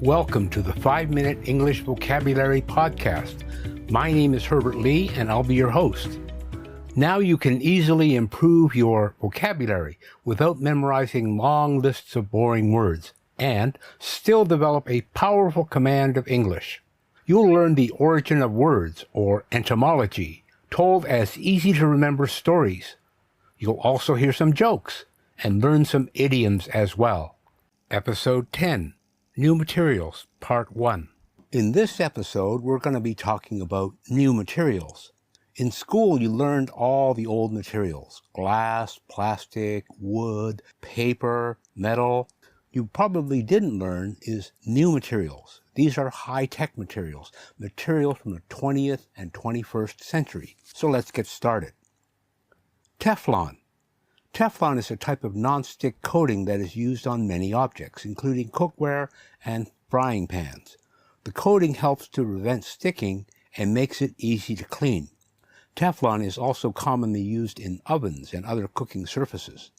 Welcome to the 5-Minute English Vocabulary Podcast. My name is Herbert Lee, and I'll be your host. Now you can easily improve your vocabulary without memorizing long lists of boring words, and still develop a powerful command of English. You'll learn the origin of words, or etymology, told as easy-to-remember stories. You'll also hear some jokes, and learn some idioms as well. Episode 10. New Materials, Part 1. In this episode, we're going to be talking about new materials. In school, you learned all the old materials: glass, plastic, wood, paper, metal. You probably didn't learn is new materials. These are high-tech materials from the 20th and 21st century. So let's get started. Teflon. Teflon is a type of non-stick coating that is used on many objects, including cookware and frying pans. The coating helps to prevent sticking and makes it easy to clean. Teflon is also commonly used in ovens and other cooking surfaces.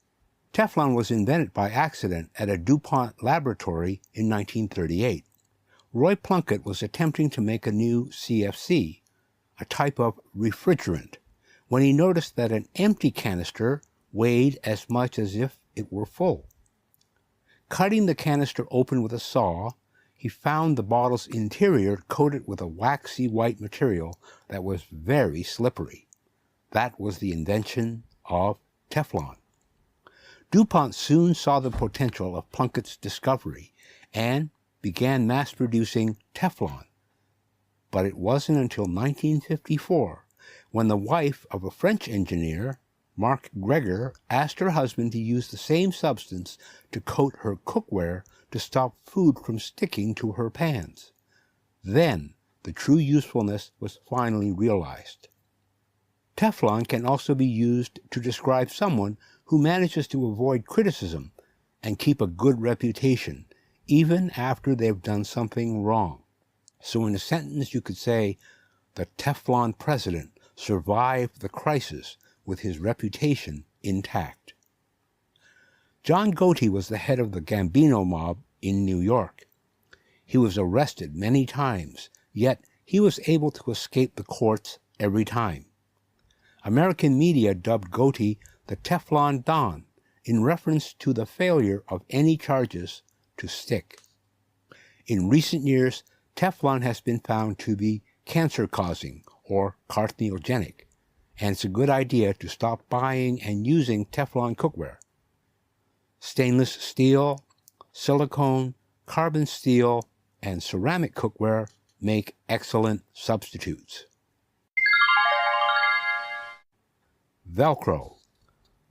Teflon was invented by accident at a DuPont laboratory in 1938. Roy Plunkett was attempting to make a new CFC, a type of refrigerant, when he noticed that an empty canister weighed as much as if it were full. Cutting the canister open with a saw, he found the bottle's interior coated with a waxy white material that was very slippery. That was the invention of Teflon. DuPont soon saw the potential of Plunkett's discovery and began mass-producing Teflon. But it wasn't until 1954 when the wife of a French engineer, Marc Greger, asked her husband to use the same substance to coat her cookware to stop food from sticking to her pans. Then, the true usefulness was finally realized. Teflon can also be used to describe someone who manages to avoid criticism and keep a good reputation, even after they've done something wrong. So in a sentence you could say, the Teflon president survived the crisis with his reputation intact. John Gotti was the head of the Gambino mob in New York. He was arrested many times, yet he was able to escape the courts every time. American media dubbed Gotti the Teflon Don in reference to the failure of any charges to stick. In recent years, Teflon has been found to be cancer-causing or carcinogenic, and it's a good idea to stop buying and using Teflon cookware. Stainless steel, silicone, carbon steel, and ceramic cookware make excellent substitutes. Velcro.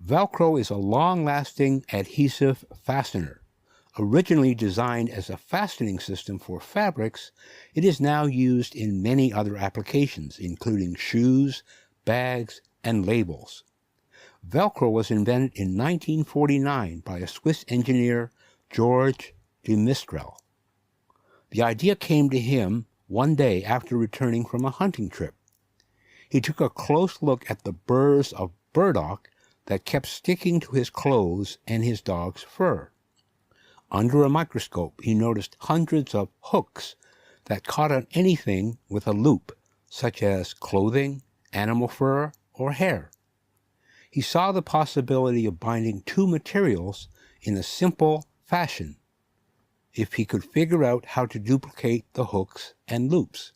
Velcro is a long-lasting adhesive fastener. Originally designed as a fastening system for fabrics, it is now used in many other applications, including shoes, bags, and labels. Velcro was invented in 1949 by a Swiss engineer, George de Mistral. The idea came to him one day after returning from a hunting trip. He took a close look at the burrs of burdock that kept sticking to his clothes and his dog's fur. Under a microscope, he noticed hundreds of hooks that caught on anything with a loop, such as clothing, animal fur, or hair. He saw the possibility of binding two materials in a simple fashion if he could figure out how to duplicate the hooks and loops.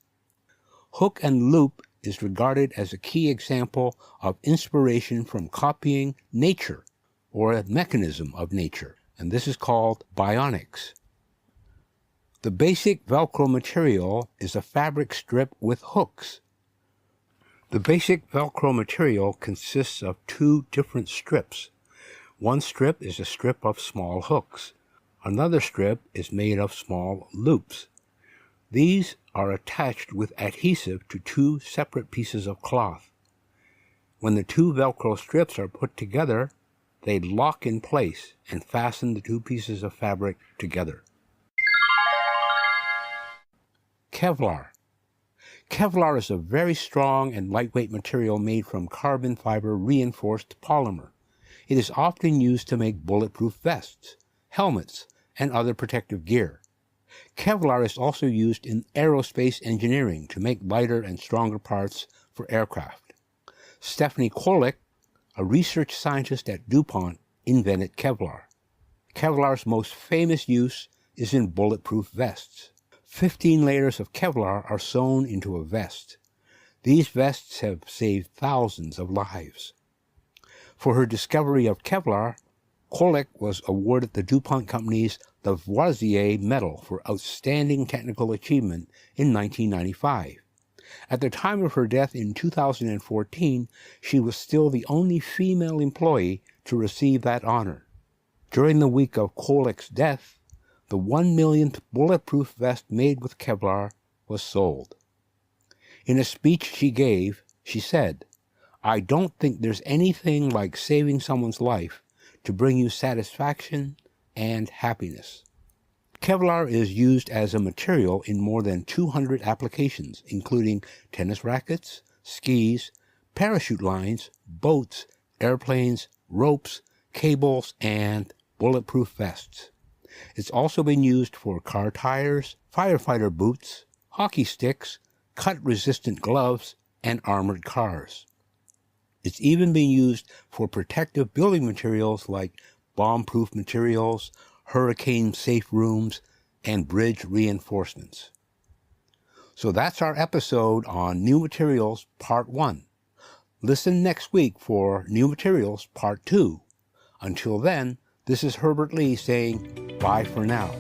Hook and loop is regarded as a key example of inspiration from copying nature, or a mechanism of nature, and this is called bionics. The basic Velcro material is a fabric strip with hooks. The basic Velcro material consists of two different strips. One strip is a strip of small hooks. Another strip is made of small loops. These are attached with adhesive to two separate pieces of cloth. When the two Velcro strips are put together, they lock in place and fasten the two pieces of fabric together. Kevlar. Kevlar is a very strong and lightweight material made from carbon fiber reinforced polymer. It is often used to make bulletproof vests, helmets, and other protective gear. Kevlar is also used in aerospace engineering to make lighter and stronger parts for aircraft. Stephanie Kolek, a research scientist at DuPont, invented Kevlar. Kevlar's most famous use is in bulletproof vests. 15 layers of Kevlar are sewn into a vest. These vests have saved thousands of lives. For her discovery of Kevlar, Kolek was awarded the DuPont Company's Lavoisier Medal for Outstanding Technical Achievement in 1995. At the time of her death in 2014, she was still the only female employee to receive that honor. During the week of Kolek's death, the 1 millionth bulletproof vest made with Kevlar was sold. In a speech she gave, she said, "I don't think there's anything like saving someone's life to bring you satisfaction and happiness." Kevlar is used as a material in more than 200 applications, including tennis rackets, skis, parachute lines, boats, airplanes, ropes, cables, and bulletproof vests. It's also been used for car tires, firefighter boots, hockey sticks, cut-resistant gloves, and armored cars. It's even been used for protective building materials like bomb-proof materials, hurricane-safe rooms, and bridge reinforcements. So that's our episode on New Materials Part 1. Listen next week for New Materials Part 2. Until then, this is Herbert Lee saying bye for now.